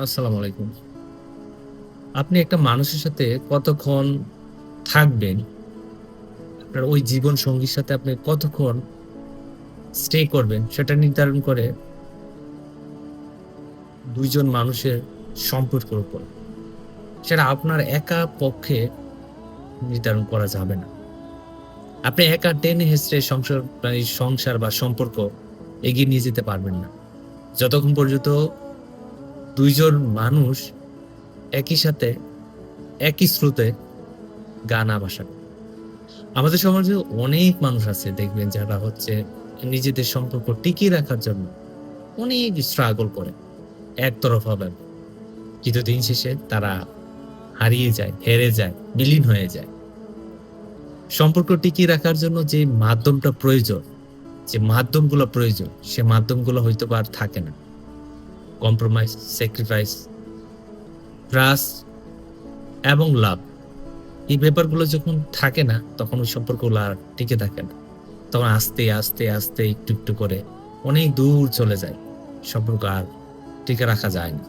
আসসালামু আলাইকুম। আপনি একটা মানুষের সাথে কতক্ষণ থাকবেন, আপনার ওই জীবন সঙ্গীর সাথে আপনি কতক্ষণ স্টে করবেন সেটা নির্ধারণ করে ২ জন মানুষের সম্পর্কের উপর। সেটা আপনার একা পক্ষে নির্ধারণ করা যাবে না। আপনি একা টেনে হেঁচড়ে সংসার বা সম্পর্ক এগিয়ে নিয়ে যেতে পারবেন না। যতক্ষণ পর্যন্ত ২ জন মানুষ একই সাথে একই স্রোতে গা না ভাসাবে। আমাদের সমাজে অনেক মানুষ আছে দেখবেন যারা হচ্ছে নিজেদের সম্পর্ক টিকিয়ে রাখার জন্য অনেক স্ট্রাগল করে একতরফাভাবে। কিন্তু দিন শেষে তারা হারিয়ে যায়, হেরে যায়, বিলীন হয়ে যায়। সম্পর্ক টিকিয়ে রাখার জন্য যে মাধ্যমটা প্রয়োজন, যে মাধ্যমগুলো প্রয়োজন, সে মাধ্যমগুলো হয়তোবা আর থাকে না। কম্প্রোমাইজ, স্যাক্রিফাইস, ট্রাস্ট এবং লাভ। এই ব্যাপারগুলো যখন থাকে না, তখন ওই সম্পর্কগুলো আর টিকে থাকে না। তখন আস্তে একটু করে অনেক দূর চলে যায়। সম্পর্ক আর টিকে রাখা যায় না।